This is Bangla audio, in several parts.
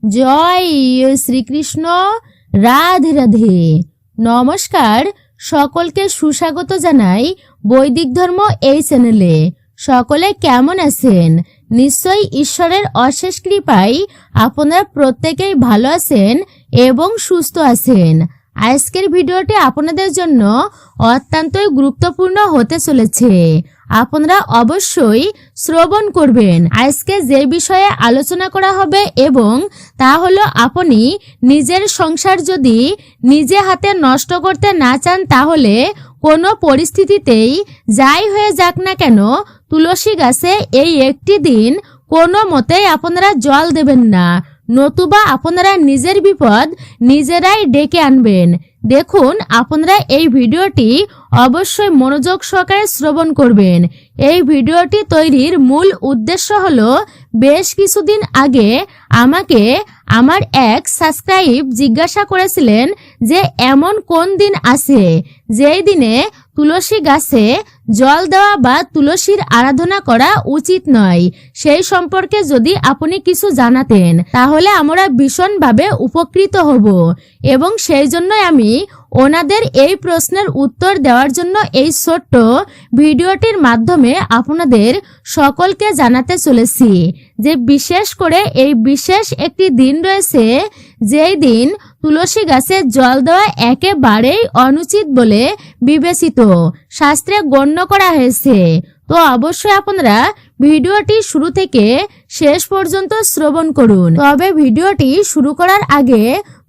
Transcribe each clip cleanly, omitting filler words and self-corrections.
জয় শ্রীকৃষ্ণ। রাধে রাধে। নমস্কার, সকলকে সুস্বাগত জানাই বৈদিক ধর্ম এই চ্যানেলে। সকলে কেমন আছেন? নিশ্চয়ই ঈশ্বরের অশেষ কৃপায় আপনারা প্রত্যেকেই ভালো আছেন এবং সুস্থ আছেন। আজকের ভিডিওটি আপনাদের জন্য অত্যন্তই গুরুত্বপূর্ণ হতে চলেছে। আপনারা অবশ্যই শ্রবণ করবেন। আজকে যে বিষয়ে আলোচনা করা হবে এবং তা হলো, আপনি নিজের সংসার যদি নিজে হাতে নষ্ট করতে না চান, তাহলে কোনো পরিস্থিতিতেই যাই হয়ে যাক না কেন, তুলসী গাছে এই একটি দিন কোনো মতেই আপনারা জল দেবেন না, নতুবা আপনারা নিজের বিপদ নিজেরাই ডেকে আনবেন। দেখুন, আপনারা এই ভিডিওটি অবশ্যই মনোযোগ সহকারে শ্রবণ করবেন। এই ভিডিওটি তৈরির মূল উদ্দেশ্য হলো, বেশ কিছুদিন আগে আমাকে আমার এক সাবস্ক্রাইব জিজ্ঞাসা করেছিলেন যে এমন কোন দিন আছে যেই দিনে তুলসী গাছে জল দেওয়া বা তুলসীর আরাধনা করা উচিত নয়। সেই সম্পর্কে যদি আপনি কিছু জানাতেন, তাহলে আমরা ভীষণভাবে উপকৃত হব। এবং সেই জন্যই আমি ওনাদের এই প্রশ্নের উত্তর দেওয়ার জন্য এই ছোট্ট ভিডিওটির মাধ্যমে আপনাদের সকলকে জানাতে চলেছি যে বিশেষ করে এই বিশেষ একটি দিন রয়েছে, যেই দিন তুলসী গাছে জল দেওয়া একেবারেই অনুচিত বলে বিবেচিত, শাস্ত্রে গণ্য করা হয়েছে। তো অবশ্যই আপনারা ভিডিওটি শুরু থেকে শেষ পর্যন্ত শ্রবণ করুন। তবে ভিডিওটি শুরু করার আগে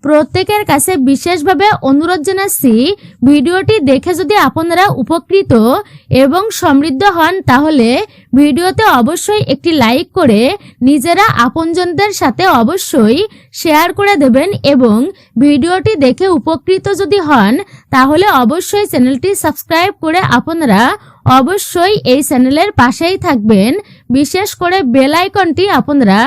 প্রত্যেকের কাছে বিশেষভাবে অনুরোধ জানাচ্ছি, ভিডিওটি দেখে যদি আপনারা উপকৃত এবং সমৃদ্ধ হন, তাহলে ভিডিওতে অবশ্যই একটি লাইক করে নিজেরা আপনজনদের সাথে অবশ্যই শেয়ার করে দেবেন। এবং ভিডিওটি দেখে উপকৃত যদি হন, তাহলে অবশ্যই চ্যানেলটি সাবস্ক্রাইব করে আপনারা অবশ্যই এই চ্যানেলের পাশেই থাকবেন। বিশেষ করে বেল আইকনটি আপনারা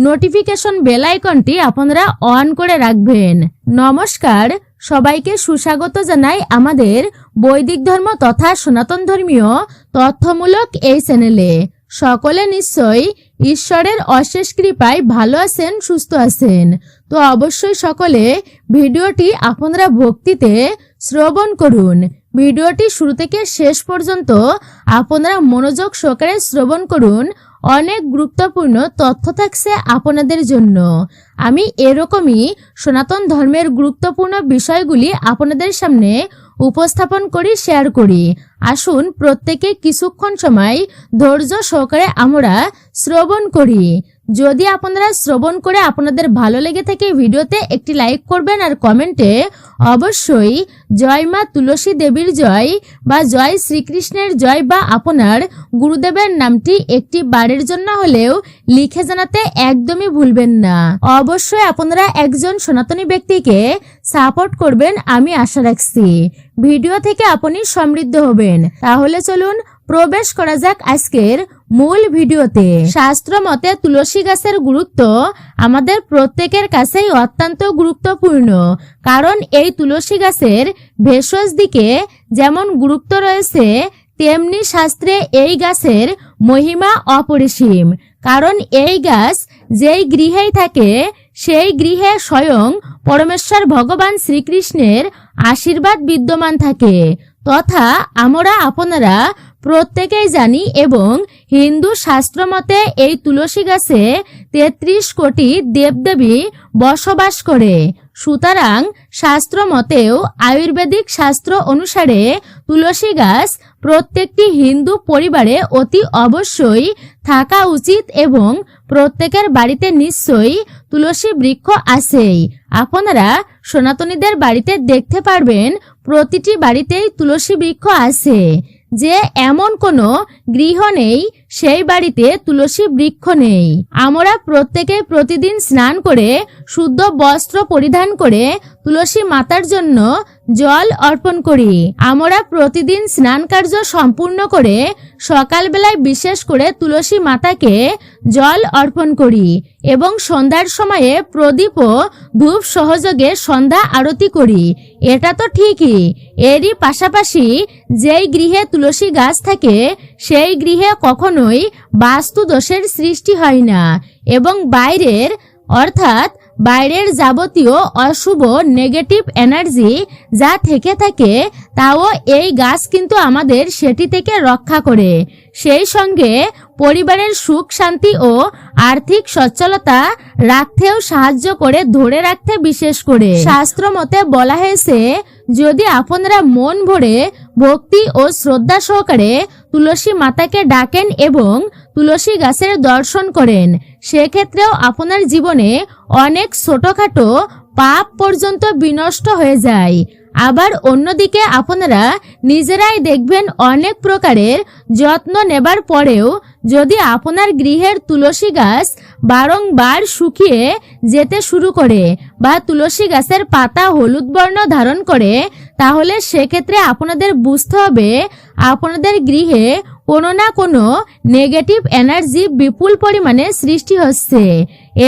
নোটিফিকেশন বেল আইকনটি আপনারা অন করে রাখবেন। নমস্কার, সবাইকে সুস্বাগত জানাই আমাদের বৈদিক ধর্ম তথা সনাতন ধর্মীয় তথ্যমূলক এই চ্যানেলে। সকলে নিশ্চয়ই ঈশ্বরের অশেষ কৃপায় ভালো আছেন, সুস্থ আছেন। তো অবশ্যই সকলে ভিডিওটি আপনারা ভক্তিতে শ্রবণ করুন। ভিডিওটি শুরু থেকে শেষ পর্যন্ত আপনারা মনোযোগ সহকারে শ্রবণ করুন। অনেক গুরুত্বপূর্ণ তথ্য থাকছে আপনাদের জন্য। আমি এরকমই সনাতন ধর্মের গুরুত্বপূর্ণ বিষয়গুলি আপনাদের সামনে উপস্থাপন করি, শেয়ার করি। আসুন প্রত্যেকে কিছুক্ষণ সময় ধৈর্য সহকারে আমরা শ্রবণ করি। যদি আপনারা শ্রবণ করে আপনাদের ভালো লেগে থাকে, ভিডিওতে একটি লাইক করবেন আর কমেন্টে অবশ্যই জয় মা তুলসী দেবীর জয় বা জয় শ্রীকৃষ্ণের জয় বা আপনার গুরুদেবের নামটি একটি বারের জন্য হলেও লিখে জানাতে একদমই ভুলবেন না। অবশ্যই আপনারা একজন সনাতনী ব্যক্তিকে সাপোর্ট করবেন, আমি আশা রাখছি। ভিডিও থেকে আপনি সমৃদ্ধ হবেন। তাহলে চলুন প্রবেশ করা যাক আজকের মূল ভিডিওতে। শাস্ত্র মতে তুলসী গাছের গুরুত্ব আমাদের প্রত্যেকের কাছেই অত্যন্ত গুরুত্বপূর্ণ, কারণ এই তুলসী গাছের ভেষজ দিকে যেমন গুরুত্ব রয়েছে, তেমনি শাস্ত্রে এই গাছের মহিমা অপরিসীম। কারণ এই গাছ যেই গৃহেই থাকে, সেই গৃহে স্বয়ং পরমেশ্বর ভগবান শ্রীকৃষ্ণের আশীর্বাদ বিদ্যমান থাকে। তথা আমরা আপনারা প্রত্যেকেই জানি এবং হিন্দু শাস্ত্র মতে এই তুলসী গাছে 33 কোটি দেবদেবী বসবাস করে। সুতরাং শাস্ত্র মতেও আয়ুর্বেদিক শাস্ত্র অনুসারে তুলসী গাছ প্রত্যেকটি হিন্দু পরিবারে অতি অবশ্যই থাকা উচিত এবং প্রত্যেকের বাড়িতে নিশ্চয়ই তুলসী বৃক্ষ আছেই। আপনারা সনাতনীদের বাড়িতে দেখতে পারবেন প্রতিটি বাড়িতেই তুলসী বৃক্ষ আছে। যে এমন কোনো গৃহ নেই সেই বাড়িতে তুলসী বৃক্ষ নেই। আমরা প্রত্যেকে প্রতিদিন স্নান করে শুদ্ধ বস্ত্র পরিধান করে তুলসী মাতার জন্য জল অর্পণ করি। আমরা প্রতিদিন স্নান কার্য সম্পূর্ণ করে সকালবেলায় বিশেষ করে তুলসী মাতাকে জল অর্পণ করি এবং সন্ধ্যার সময়ে প্রদীপ ও ধূপ সহযোগে সন্ধ্যা আরতি করি। এটা তো ঠিকই। এরই পাশাপাশি যেই গৃহে তুলসী গাছ থাকে, সেই গৃহে কখনোই বাস্তু দোষের সৃষ্টি হয় না এবং বাইরের অর্থাৎ বাইরের যাবতীয় অশুভ নেগেটিভ এনার্জি যা থেকে থাকে তাও এই গাছ কিন্তু আমাদের সেটি থেকে রক্ষা করে। সেই সঙ্গে পরিবারের সুখ শান্তি ও আর্থিক সচ্ছলতা রাখতেও সাহায্য করে, ধরে রাখতে বিশেষ করে। শাস্ত্র মতে বলা হয়েছে, যদি আপনারা মন ভরে ভক্তি ও শ্রদ্ধা সহকারে তুলসী মাতাকে ডাকেন এবং তুলসী গাছের দর্শন করেন, সেক্ষেত্রেও আপনার জীবনে অনেক ছোটখাটো পাপ পর্যন্ত বিনষ্ট হয়ে যায়। আবার অন্যদিকে আপনারা নিজেরাই দেখবেন অনেক প্রকারের যত্ন নেবার পরেও যদি আপনার গৃহের তুলসী গাছ বারংবার শুকিয়ে যেতে শুরু করে বা তুলসী গাছের পাতা হলুদ বর্ণ ধারণ করে, তাহলে সেক্ষেত্রে আপনাদের বুঝতে হবে আপনাদের গৃহে কোনো না কোনো নেগেটিভ এনার্জি বিপুল পরিমাণে সৃষ্টি হচ্ছে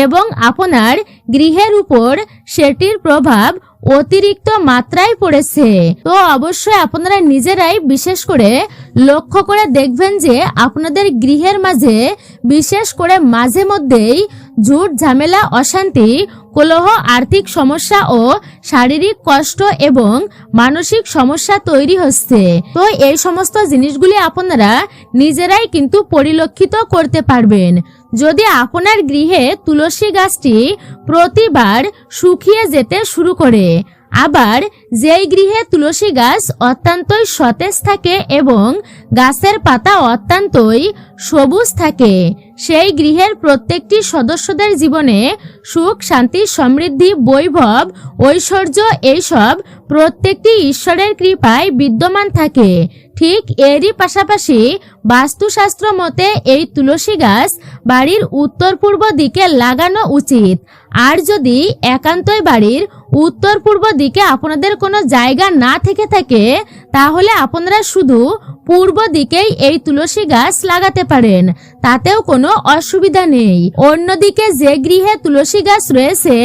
এবং আপনার গৃহের উপর সেটির প্রভাব অতিরিক্ত মাত্রায় পড়েছে। তো অবশ্যই আপনারা নিজেরাই বিশেষ করে লক্ষ্য করে দেখবেন যে আপনাদের গৃহের মাঝে বিশেষ করে মাঝে মধ্যেই ঝুট ঝামেলা, অশান্তি, কলহ, আর্থিক সমস্যা ও শারীরিক কষ্ট এবং মানসিক সমস্যা তৈরি হচ্ছে। তো এই সমস্ত জিনিসগুলি আপনারা নিজেরাই কিন্তু পরিলক্ষিত করতে পারবেন। যদি আপনার গৃহে তুলসী গাছটি প্রতিবার শুকিয়ে যেতে শুরু করে, আবার যেই গৃহে তুলসী গাছ অত্যন্তই সতেজ থাকে এবং গাছের পাতা অত্যন্তই সবুজ থাকে, সেই গৃহের প্রত্যেকটি সদস্যদের জীবনে সুখ শান্তি সমৃদ্ধি বৈভব ঐশ্বর্য এইসব প্রত্যেকটি ঈশ্বরের কৃপায় বিদ্যমান থাকে। ঠিক এরই পাশাপাশি বাস্তুশাস্ত্র মতে এই তুলসী গাছ বাড়ির উত্তর পূর্ব দিকে লাগানো উচিত। আর যদি একান্তই বাড়ির উত্তর পূর্ব দিকে আপনাদের কোনো জায়গা না থেকে থাকে, তাহলে আপনারা শুধু পূর্ব দিকেই এই তুলসী গাছ লাগাতে পারেন, তাতেও কোনো অসুবিধা নেই। অন্যদিকে যে গৃহে তুলসী গাছ রয়েছে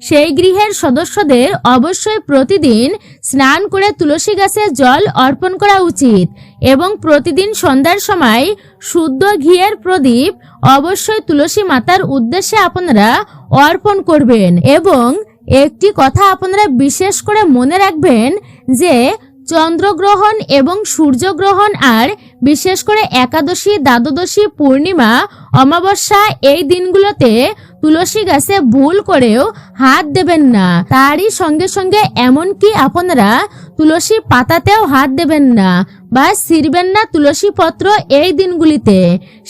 সেই গৃহের সদস্যদের অবশ্যই প্রতিদিন স্নান করে তুলসী গাছে জল অর্পণ করা উচিত এবং প্রতিদিন সন্ধ্যার সময় শুদ্ধ ঘিয়ের প্রদীপ অবশ্যই তুলসী মাতার উদ্দেশ্যে আপনারা অর্পণ করবেন। এবং একটি কথা আপনারা বিশেষ করে মনে রাখবেন যে চন্দ্রগ্রহণ এবং সূর্যগ্রহণ আর বিশেষ করে একাদশী, দ্বাদশী, পূর্ণিমা, অমাবস্যা এই দিনগুলোতে তুলসী গাছে ভুল করেও হাত দেবেন না। তারই সঙ্গে সঙ্গে এমনকি আপনারা তুলসী পাতাতেও হাত দেবেন না বা ছিঁড়বেন না তুলসী পত্র এই দিনগুলিতে।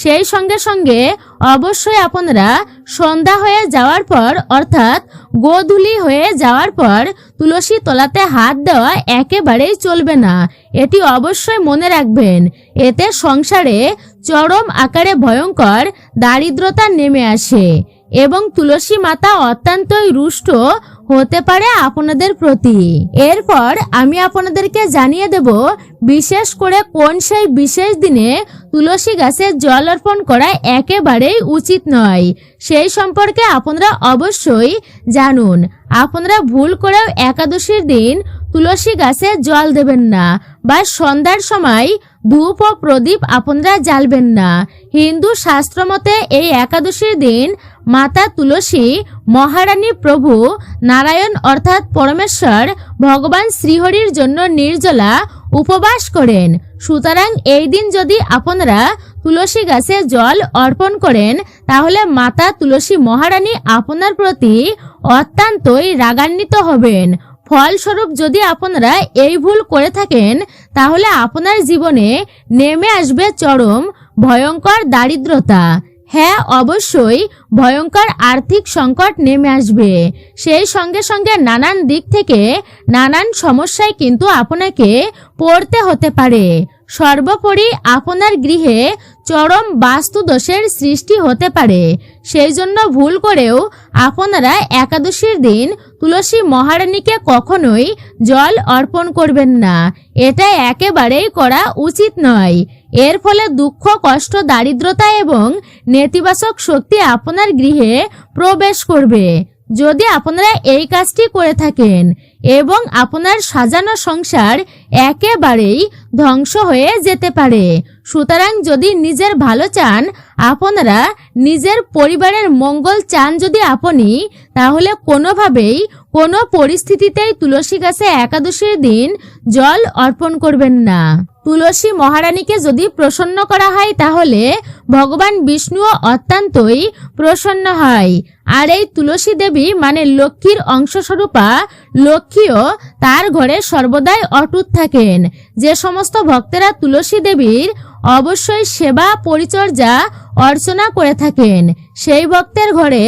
সেই সঙ্গে সঙ্গে অবশ্যই আপনারা সন্ধ্যা হয়ে যাওয়ার পর অর্থাৎ গোধূলি হয়ে যাওয়ার পর তুলসী তলাতে হাত দেওয়া একেবারেই চলবে না। এটি অবশ্যই মনে রাখবেন। এতে সংসারে চরম আকারে ভয়ঙ্কর দারিদ্রতা নেমে আসে এবং তুলসী মাতা অত্যন্তই রুষ্ট হতে পারে আপনাদের প্রতি। এরপর আমি আপনাদেরকে জানিয়ে দেব বিশেষ করে কোন সেই বিশেষ দিনে তুলসী গাছে জল অর্পণ করা একেবারেই উচিত নয়, সেই সম্পর্কে আপনারা অবশ্যই জানুন। আপনারা ভুল করেও একাদশীর দিন তুলসী গাছে জল দেবেন না বা সন্ধ্যার সময় ধূপ ও প্রদীপ আপনারা জ্বালবেন না। হিন্দু শাস্ত্র মতে এই একাদশীর দিন মাতা তুলসী মহারানী প্রভু নারায়ণ অর্থাৎ পরমেশ্বর ভগবান শ্রীহরির জন্য নির্জলা উপবাস করেন। সুতরাং এই দিন যদি আপনারা তুলসী গাছে জল অর্পণ করেন, তাহলে মাতা তুলসী মহারানী আপনার প্রতি অত্যন্তই রাগান্বিত হবেন। ফলস্বরূপ যদি আপনারা এই ভুল করে থাকেন, তাহলে আপনার জীবনে নেমে আসবে চরম ভয়ঙ্কর দারিদ্রতা। হ্যাঁ, অবশ্যই ভয়ঙ্কর আর্থিক সংকট নেমে আসবে। সেই সঙ্গে সঙ্গে নানান দিক থেকে নানান সমস্যায় কিন্তু আপনাকে পড়তে হতে পারে। সর্বোপরি আপনার গৃহে চরম বাস্তু দোষের সৃষ্টি হতে পারে। সেই জন্য ভুল করেও আপনারা একাদশীর দিন তুলসী মহারানীকে কখনোই জল অর্পণ করবেন না। এটা একেবারেই করা উচিত নয়। এর ফলে দুঃখ, কষ্ট, দারিদ্রতা এবং নেতিবাচক শক্তি আপনার গৃহে প্রবেশ করবে। যদি আপনারা এই কাজটি করে থাকেন এবং আপনার সাজানো সংসার একেবারেই ধ্বংস হয়ে যেতে পারে। সুতরাং যদি নিজের ভালো চান, আপনারা নিজের পরিবারের মঙ্গল চান যদি আপনি, তাহলে কোনোভাবেই কোনো পরিস্থিতিতেই তুলসী গাছে একাদশীর দিন জল অর্পণ করবেন না। তুলসী মহারানীকে যদি প্রসন্ন করা হয় তাহলে ভগবান বিষ্ণুও অত্যন্তই প্রসন্ন হয়। আর এই তুলসী দেবী মানে লক্ষ্মীর অংশস্বরূপা লক্ষ্মীও তার ঘরে সর্বদাই অটুট থাকেন। যে সমস্ত ভক্তেরা তুলসী দেবীর অবশ্যই সেবা পরিচর্যা অর্চনা করে থাকেন, সেই ভক্তের ঘরে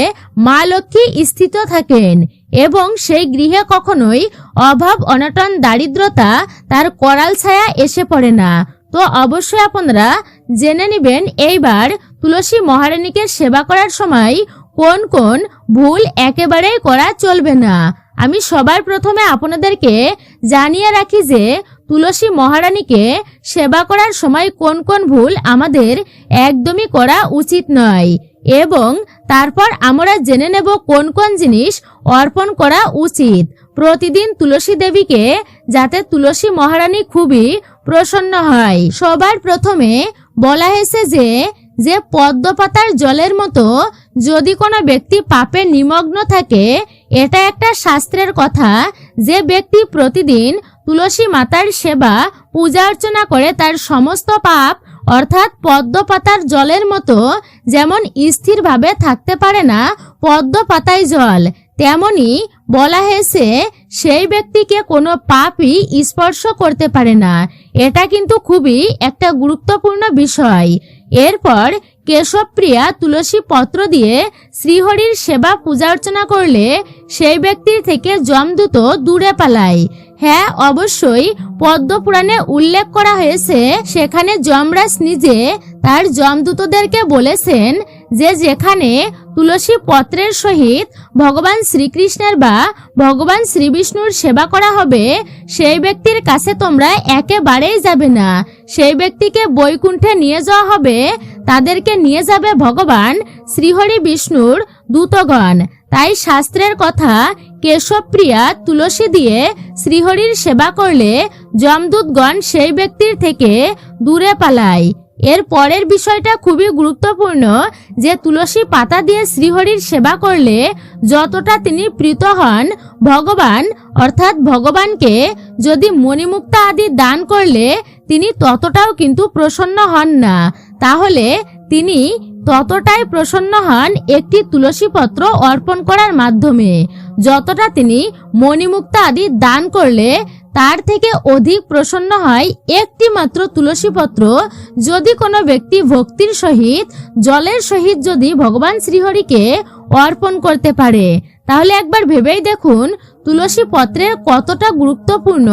মা লক্ষ্মী স্থিত থাকেন এবং সেই গৃহে কখনোই অভাব অনটন দারিদ্রতা তার করাল ছায়া এসে পড়ে না। তো অবশ্যই আপনারা জেনে নেবেন এইবার তুলসী মহারানীকে সেবা করার সময় কোন কোন ভুল একেবারেই করা চলবে না। আমি সবার প্রথমে আপনাদেরকে জানিয়ে রাখি যে তুলসী মহারানীকে সেবা করার সময় কোন কোন ভুল আমাদের একদমই করা উচিত নয়, এবং তারপর আমরা জেনে নেব কোন কোন জিনিস অর্পণ করা উচিত প্রতিদিন তুলসী দেবীকে, যাতে তুলসী মহারানী খুবই প্রসন্ন হয়। সবার প্রথমে বলা হয়েছে যে পদ্মপাতার জলের মতো যদি কোনো ব্যক্তি পাপে নিমগ্ন থাকে, এটা একটা শাস্ত্রের কথা। যে ব্যক্তি প্রতিদিন তুলসী মাতার সেবা পূজা অর্চনা করে তার সমস্ত পাপ অর্থাৎ পদ্মপাতার জলের মতো যেমন স্থিরভাবে থাকতে পারে না পদ্মপাতায় জল, তেমনি বলা হয়েছে সেই ব্যক্তিকে কোনো পাপই স্পর্শ করতে পারে না। এটা কিন্তু খুবই একটা গুরুত্বপূর্ণ বিষয়। এরপর কেশবপ্রিয়া তুলসী পত্র দিয়ে শ্রীহরির সেবা পূজা অর্চনা করলে সেই ব্যক্তির থেকে যমদূত দূরে পালায়। হ্যাঁ, অবশ্যই পদ্মপুরাণে উল্লেখ করা হয়েছে, সেখানে যমরাজ নিজে তার যমদূতদেরকে বলেছেন যে যেখানে তুলসী পত্রের সহিত ভগবান শ্রীকৃষ্ণের বা ভগবান শ্রীবিষ্ণুর সেবা করা হবে, সেই ব্যক্তির কাছে তোমরা একেবারেই যাবে না। সেই ব্যক্তিকে বৈকুণ্ঠে নিয়ে যাওয়া হবে, তাদেরকে নিয়ে যাবে ভগবান শ্রীহরি বিষ্ণুর দূতগণ। তাই শাস্ত্রের কথা, কেশবপ্রিয়া তুলসী দিয়ে শ্রীহরির সেবা করলে যমদূতগণ সেই ব্যক্তির থেকে দূরে পালায়। এর পরের বিষয়টা খুবই গুরুত্বপূর্ণ যে তুলসী পাতা দিয়ে শ্রীহরির সেবা করলে যতটা তিনি প্রীত হন, ভগবান অর্থাৎ ভগবানকে যদি মণিমুক্তা আদি দান করলে তিনি ততটাও কিন্তু প্রসন্ন হন না। তাহলে তিনি ততটাই প্রসন্ন হন একটি তুলসী পত্র অর্পণ করার মাধ্যমে। যতটা তিনি মণিমুক্তা আদি দান করলে তার থেকে অধিক প্রসন্ন হয় একটি মাত্র তুলসী পত্র যদি কোনো ব্যক্তি ভক্তির সহিত জলের সহিত যদি ভগবান শ্রীহরিকে অর্পণ করতে পারে। তাহলে একবার ভেবেই দেখুন তুলসী পত্রের কতটা গুরুত্বপূর্ণ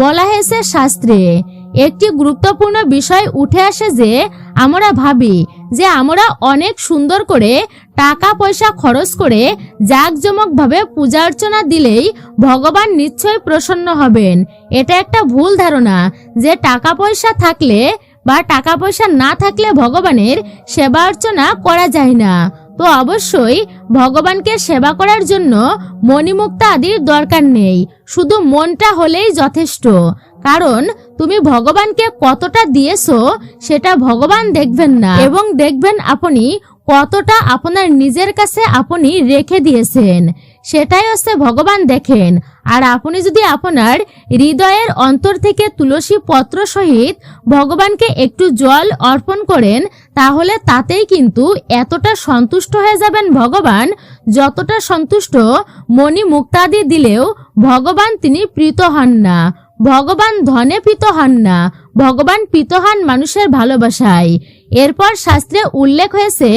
বলা হয়েছে শাস্ত্রে। একটি গুরুত্বপূর্ণ বিষয় উঠে আসে যে আমরা ভাবি যে আমরা অনেক সুন্দর করে টাকা পয়সা খরচ করে জাঁকজমকভাবে পূজা অর্চনা দিলেই ভগবান নিশ্চয়ই প্রসন্ন হবেন। এটা একটা ভুল ধারণা যে টাকা পয়সা থাকলে বা টাকা পয়সা না থাকলে ভগবানের সেবা অর্চনা করা যায় না। তো অবশ্যই ভগবানকে সেবা করার জন্য মণিমুক্তা আদির দরকার নেই, শুধু মনটা হলেই যথেষ্ট। কারণ তুমি ভগবানকে কতটা দিয়েছো সেটা ভগবান দেখবেন না, এবং দেখবেন আপনি কতটা আপনার নিজের কাছে আপনি রেখে দিয়েছেন, সেটাই হচ্ছে ভগবান দেখেন। আর আপনি যদি আপনার হৃদয়ের অন্তর থেকে তুলসী পত্র সহিত ভগবানকে একটু জল অর্পণ করেন, তাহলে তাতেই কিন্তু এতটা সন্তুষ্ট হয়ে যাবেন ভগবান, যতটা সন্তুষ্ট মণিমুক্তাদি দিলেও ভগবান তিনি প্রীত হন না। ভগবান ধনে প্রীত হন না, ভগবান প্রীত হন মানুষের ভালোবাসায়। এরপর শাস্ত্রে উল্লেখ হয়েছে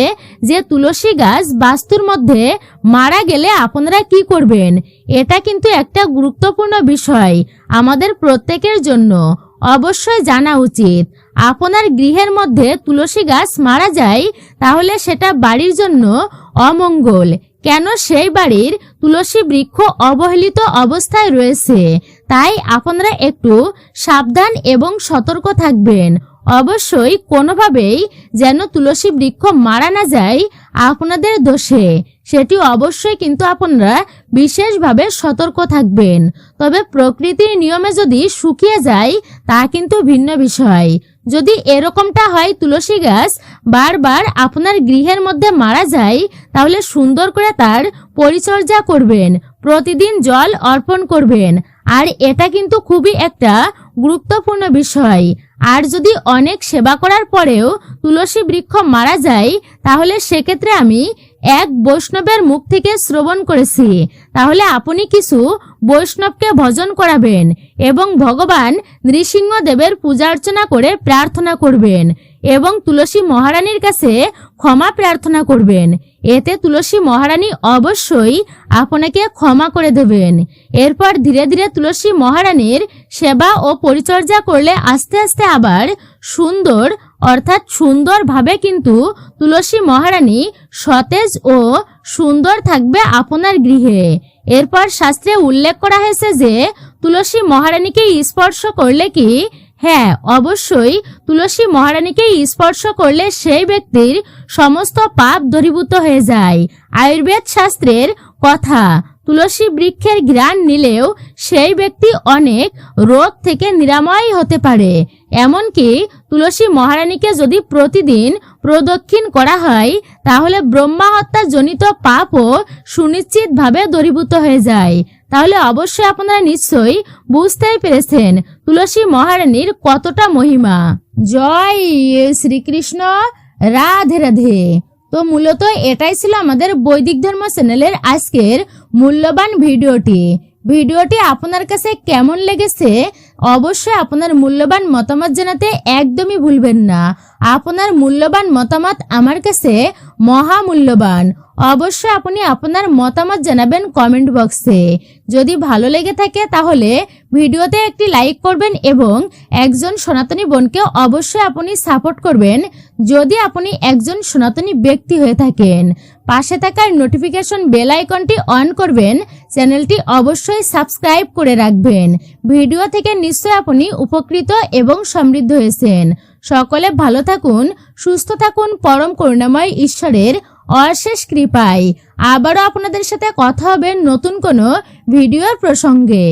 যে তুলসী গাছ বাস্তুর মধ্যে মারা গেলে আপনারা কি করবেন। এটা কিন্তু একটা গুরুত্বপূর্ণ বিষয়, আমাদের প্রত্যেকের জন্য অবশ্যই জানা উচিত। আপনার গৃহের মধ্যে তুলসী গাছ মারা যায় তাহলে সেটা বাড়ির জন্য অমঙ্গল। কেন সেই বাড়ির তুলসী বৃক্ষ অবহেলিত অবস্থায় রয়েছে, তাই আপনারা একটু সাবধান এবং সতর্ক থাকবেন। অবশ্যই কোনোভাবেই যেন তুলসী বৃক্ষ মারা না যায় আপনাদের দোষে, সেটি অবশ্যই কিন্তু আপনারা বিশেষভাবে সতর্ক থাকবেন। তবে প্রকৃতির নিয়মে যদি শুকিয়ে যায় তা কিন্তু ভিন্ন বিষয়। যদি এরকমটা হয় তুলসী গাছ বারবার আপনার গৃহের মধ্যে মারা যায়, তাহলে সুন্দর করে তার পরিচর্যা করবেন, প্রতিদিন জল অর্পণ করবেন। আর এটা কিন্তু খুবই একটা গুরুত্বপূর্ণ বিষয়। আর যদি অনেক সেবা করার পরেও তুলসী বৃক্ষ মারা যায়, তাহলে সেক্ষেত্রে আমি এক বৈষ্ণবের মুখ থেকে শ্রবণ করেছি, তাহলে আপনি কিছু বৈষ্ণবকে ভজন করাবেন এবং ভগবান নৃসিংহদেবের পূজা অর্চনা করে প্রার্থনা করবেন এবং তুলসী মহারানীর কাছে ক্ষমা প্রার্থনা করবেন। এতে তুলসী মহারানী অবশ্যই আপনাকে ক্ষমা করে দেবেন। এরপর ধীরে ধীরে তুলসী মহারানীর সেবা ও পরিচর্যা করলে আস্তে আস্তে আবার সুন্দরভাবে কিন্তু তুলসী মহারানী সতেজ ও সুন্দর থাকবে আপনার গৃহে। এরপর শাস্ত্রে উল্লেখ করা হয়েছে যে তুলসী মহারানীকে স্পর্শ করলে কি, হ্যাঁ অবশ্যই তুলসী মহারানীকে স্পর্শ করলে সেই ব্যক্তির সমস্ত পাপ দূরীভূত হয়ে যায়। আয়ুর্বেদ শাস্ত্রের কথা, তুলসী বৃক্ষের ঘ্রাণ নিলেও সেই ব্যক্তি অনেক রোগ থেকে নিরাময় হতে পারে। এমনকি তুলসী মহারানীকে যদি প্রতিদিন প্রদক্ষিণ করা হয়, তাহলে ব্রহ্মা হত্যা জনিত পাপও সুনিশ্চিতভাবে দূরীভূত হয়ে যায়। তাহলে অবশ্যই আপনারা নিশ্চয়ই বুঝতেই পেরেছেন তুলসী মহারানীর কতটা মহিমা। জয় শ্রীকৃষ্ণ, রাধে রাধে। তো মূলত এটাই ছিল আমাদের বৈদিক ধর্ম চ্যানেলের আজকের মূল্যবান ভিডিওটি আপনার কাছে কেমন লেগেছে অবশ্যই আপনার মূল্যবান মতামত জানাতে একদমই ভুলবেন না। আপনার মূল্যবান মতামত আমার কাছে মহামূল্যবান। অবশ্যই আপনি আপনার মতামত জানাবেন কমেন্ট বক্সে। যদি ভালো লেগে থাকে তাহলে ভিডিওতে একটি লাইক করবেন এবং একজন সনাতনী বোনকে অবশ্যই আপনি সাপোর্ট করবেন যদি আপনি একজন সনাতনী ব্যক্তি হয়ে থাকেন। পাশে থাকার নোটিফিকেশন বেল আইকনটি অন করবেন, চ্যানেলটি অবশ্যই সাবস্ক্রাইব করে রাখবেন। ভিডিও থেকে নিশ্চয়ই আপনি উপকৃত এবং সমৃদ্ধ হয়েছেন। সকলে ভালো থাকুন, সুস্থ থাকুন, পরম করুণাময় ঈশ্বরের অশেষ কৃপায়। আবারও আপনাদের সাথে কথা হবে নতুন কোনো ভিডিওর প্রসঙ্গে।